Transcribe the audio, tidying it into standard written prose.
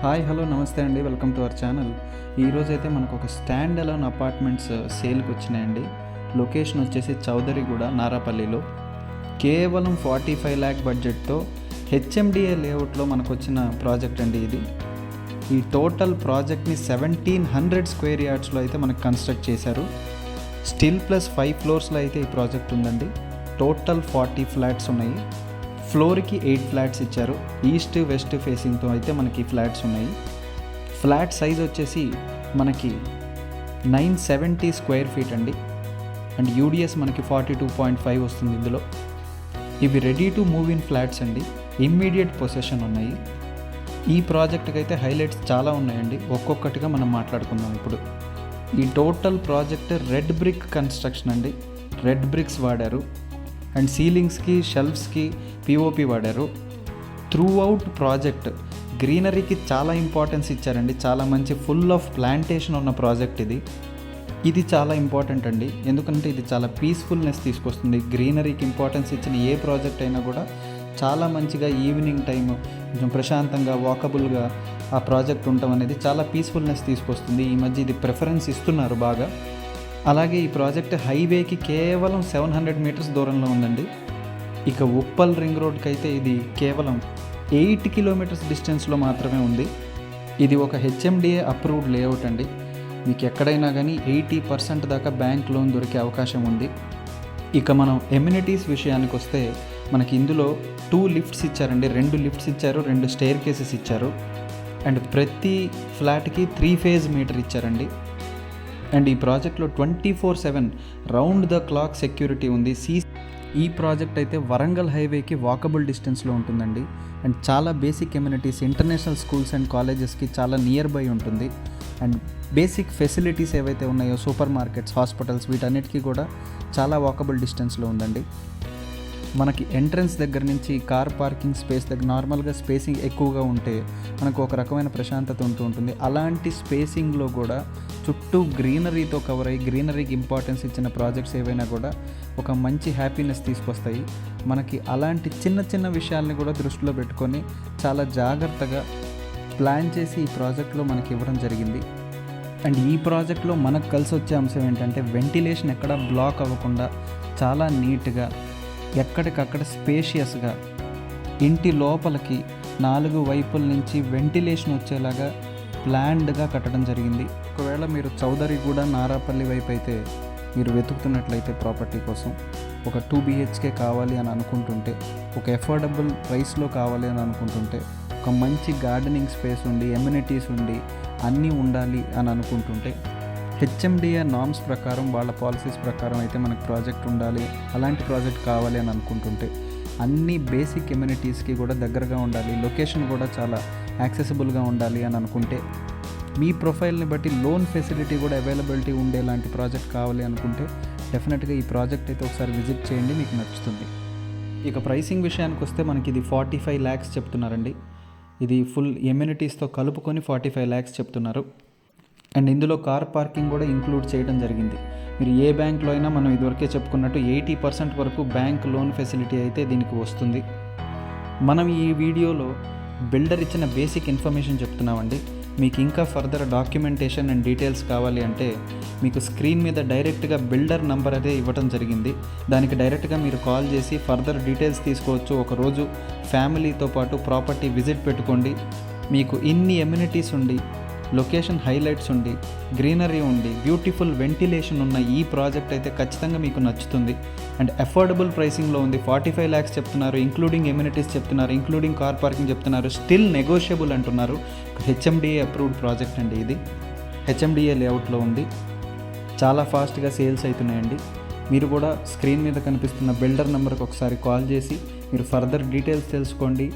Hi hello నమస్తే అండి, welcome to our channel. ఈరోజైతే మనకు ఒక స్టాండ్ అలోన్ అపార్ట్మెంట్స్ సేల్కి వచ్చినాయండి. లొకేషన్ వచ్చేసి చౌదరిగూడ, నారాపల్లిలో. కేవలం 45 lakh బడ్జెట్తో హెచ్ఎండిఏ లేఅవుట్లో మనకు వచ్చిన ప్రాజెక్ట్ అండి ఇది. ఈ టోటల్ ప్రాజెక్ట్ని 1700 స్క్వేర్ యార్డ్స్లో అయితే మనకు కన్స్ట్రక్ట్ చేశారు. స్టిల్ ప్లస్ 5 ఫ్లోర్స్లో అయితే ఈ ప్రాజెక్ట్ ఉందండి. టోటల్ 40 ఫ్లాట్స్ ఉన్నాయి. ఫ్లోర్కి 8 ఫ్లాట్స్ ఇచ్చారు. ఈస్ట్ వెస్ట్ ఫేసింగ్తో అయితే మనకి ఫ్లాట్స్ ఉన్నాయి. ఫ్లాట్ సైజ్ వచ్చేసి మనకి 970 స్క్వేర్ ఫీట్ అండి. అండ్ యూడిఎస్ మనకి 42.5 వస్తుంది ఇందులో. ఇవి ready to move in flats అండి. ఇమ్మీడియట్ పొసెషన్ ఉన్నాయి. ఈ ప్రాజెక్ట్కి అయితే హైలైట్స్ చాలా ఉన్నాయండి. ఒక్కొక్కటిగా మనం మాట్లాడుకుందాం ఇప్పుడు. ఈ total project red brick construction అండి. రెడ్ బ్రిక్స్ వాడారు. అండ్ సీలింగ్స్కి, షెల్ఫ్స్కి పిఓపి వాడారు. త్రూ అవుట్ ప్రాజెక్ట్ గ్రీనరీకి చాలా ఇంపార్టెన్స్ ఇచ్చారండి. చాలా మంచి ఫుల్ ఆఫ్ ప్లాంటేషన్ ఉన్న ప్రాజెక్ట్ ఇది. ఇది చాలా ఇంపార్టెంట్ అండి, ఎందుకంటే ఇది చాలా పీస్ఫుల్నెస్ తీసుకొస్తుంది. గ్రీనరీకి ఇంపార్టెన్స్ ఇచ్చిన ఏ ప్రాజెక్ట్ అయినా కూడా చాలా మంచిగా ఈవినింగ్ టైం కొంచెం ప్రశాంతంగా వాకబుల్గా ఆ ప్రాజెక్ట్ ఉండటం అనేది చాలా పీస్ఫుల్నెస్ తీసుకొస్తుంది. ఈ మధ్య ఇది ప్రిఫరెన్స్ ఇస్తున్నారు బాగా. అలాగే ఈ ప్రాజెక్ట్ హైవేకి కేవలం 700 మీటర్స్ దూరంలో ఉందండి. ఇక ఉప్పల్ రింగ్ రోడ్కి అయితే ఇది కేవలం 8 కిలోమీటర్స్ డిస్టెన్స్లో మాత్రమే ఉంది. ఇది ఒక హెచ్ఎండిఏ అప్రూవ్డ్ లేఅవుట్ అండి. మీకు ఎక్కడైనా కానీ 80% దాకా బ్యాంక్ లోన్ దొరికే అవకాశం ఉంది. ఇక మనం ఎమ్యూనిటీస్ విషయానికి వస్తే మనకి ఇందులో 2 లిఫ్ట్స్ ఇచ్చారండి. 2 లిఫ్ట్స్ ఇచ్చారు, 2 స్టేర్ కేసెస్ ఇచ్చారు. అండ్ ప్రతి ఫ్లాట్కి 3 ఫేజ్ మీటర్ ఇచ్చారండి. అండ్ ఈ ప్రాజెక్ట్లో 24/7 రౌండ్ ద క్లాక్ సెక్యూరిటీ ఉంది. ఈ ప్రాజెక్ట్ అయితే వరంగల్ హైవేకి వాకబుల్ డిస్టెన్స్లో ఉంటుందండి. అండ్ చాలా basic amenities, international schools and కాలేజెస్కి చాలా నియర్ బై ఉంటుంది. అండ్ బేసిక్ ఫెసిలిటీస్ ఏవైతే ఉన్నాయో, సూపర్ మార్కెట్స్, హాస్పిటల్స్, వీటన్నిటికీ కూడా చాలా వాకబుల్ డిస్టెన్స్లో ఉందండి. మనకి ఎంట్రన్స్ దగ్గర నుంచి కార్ పార్కింగ్ స్పేస్ దగ్గర నార్మల్గా స్పేసింగ్ ఎక్కువగా ఉంటే మనకు ఒక రకమైన ప్రశాంతత ఉంటూ ఉంటుంది. అలాంటి స్పేసింగ్లో కూడా చుట్టూ గ్రీనరీతో కవర్ అయ్యి, గ్రీనరీకి ఇంపార్టెన్స్ ఇచ్చిన ప్రాజెక్ట్స్ ఏవైనా కూడా ఒక మంచి హ్యాపీనెస్ తీసుకొస్తాయి. మనకి అలాంటి చిన్న చిన్న విషయాల్ని కూడా దృష్టిలో పెట్టుకొని చాలా జాగ్రత్తగా ప్లాన్ చేసి ఈ ప్రాజెక్ట్లో మనకి ఇవ్వడం జరిగింది. అండ్ ఈ ప్రాజెక్ట్లో మనకు కలిసి వచ్చే అంశం ఏంటంటే వెంటిలేషన్ ఎక్కడ బ్లాక్ అవ్వకుండా చాలా నీట్గా, ఎక్కడికక్కడ స్పేషియస్గా ఇంటి లోపలికి 4 వైపుల నుంచి వెంటిలేషన్ వచ్చేలాగా ప్లాన్డ్గా కట్టడం జరిగింది. ఒకవేళ మీరు చౌదరిగూడ, నారాపల్లి వైపు అయితే మీరు వెతుకుతున్నట్లయితే ప్రాపర్టీ కోసం ఒక 2 BHK కావాలి అని అనుకుంటుంటే, ఒక ఎఫోర్డబుల్ ప్రైస్లో కావాలి అని అనుకుంటుంటే, ఒక మంచి గార్డెనింగ్ స్పేస్ ఉండి, ఎమ్యూనిటీస్ ఉండి, అన్నీ ఉండాలి అని అనుకుంటుంటే, హెచ్ఎండిఏ నామ్స్ ప్రకారం, వాళ్ళ పాలసీస్ ప్రకారం అయితే మనకు ప్రాజెక్ట్ ఉండాలి, అలాంటి ప్రాజెక్ట్ కావాలి అని అనుకుంటుంటే, అన్ని బేసిక్ ఎమ్యూనిటీస్కి కూడా దగ్గరగా ఉండాలి, లొకేషన్ కూడా చాలా యాక్సెసిబుల్గా ఉండాలి అని అనుకుంటే, మీ ప్రొఫైల్ని బట్టి లోన్ ఫెసిలిటీ కూడా అవైలబిలిటీ ఉండేలాంటి ప్రాజెక్ట్ కావాలి అనుకుంటే డెఫినెట్గా ఈ ప్రాజెక్ట్ అయితే ఒకసారి విజిట్ చేయండి, మీకు నచ్చుతుంది. ఇక ప్రైసింగ్ విషయానికి వస్తే మనకి ఇది 45 lakhs చెప్తున్నారండి. ఇది ఫుల్ ఎమ్యూనిటీస్తో కలుపుకొని 45 lakhs చెప్తున్నారు. అండ్ ఇందులో కార్ పార్కింగ్ కూడా ఇంక్లూడ్ చేయడం జరిగింది. మీరు ఏ బ్యాంక్లో అయినా మనం ఇదివరకే చెప్పుకున్నట్టు 80% వరకు బ్యాంక్ లోన్ ఫెసిలిటీ అయితే దీనికి వస్తుంది. మనం ఈ వీడియోలో బిల్డర్ ఇచ్చిన బేసిక్ ఇన్ఫర్మేషన్ చెప్తున్నామండి. మీకు ఇంకా ఫర్దర్ డాక్యుమెంటేషన్ అండ్ డీటెయిల్స్ కావాలి అంటే మీకు స్క్రీన్ మీద డైరెక్ట్గా బిల్డర్ నంబర్ అదే ఇవ్వడం జరిగింది. దానికి డైరెక్ట్గా మీరు కాల్ చేసి ఫర్దర్ డీటెయిల్స్ తీసుకోవచ్చు. ఒకరోజు ఫ్యామిలీతో పాటు ప్రాపర్టీ విజిట్ పెట్టుకోండి. మీకు ఇన్ని ఎమ్యూనిటీస్ ఉండి, లొకేషన్ హైలైట్స్ ఉండి, గ్రీనరీ ఉండి, బ్యూటిఫుల్ వెంటిలేషన్ ఉన్న ఈ ప్రాజెక్ట్ అయితే ఖచ్చితంగా మీకు నచ్చుతుంది. అండ్ అఫోర్డబుల్ ప్రైసింగ్లో ఉంది. 45 lakhs చెప్తున్నారు, ఇంక్లూడింగ్ ఎమ్యూనిటీస్ చెప్తున్నారు, ఇంక్లూడింగ్ కార్ పార్కింగ్ చెప్తున్నారు, స్టిల్ నెగోషియబుల్ అంటున్నారు. హెచ్ఎండిఏ అప్రూవ్డ్ ప్రాజెక్ట్ అండి ఇది. హెచ్ఎండిఏ లేఅవుట్లో ఉంది. చాలా ఫాస్ట్గా సేల్స్ అవుతున్నాయండి. మీరు కూడా స్క్రీన్ మీద కనిపిస్తున్న బిల్డర్ నెంబర్కి ఒకసారి కాల్ చేసి మీరు ఫర్దర్ డీటెయిల్స్ తెలుసుకోండి.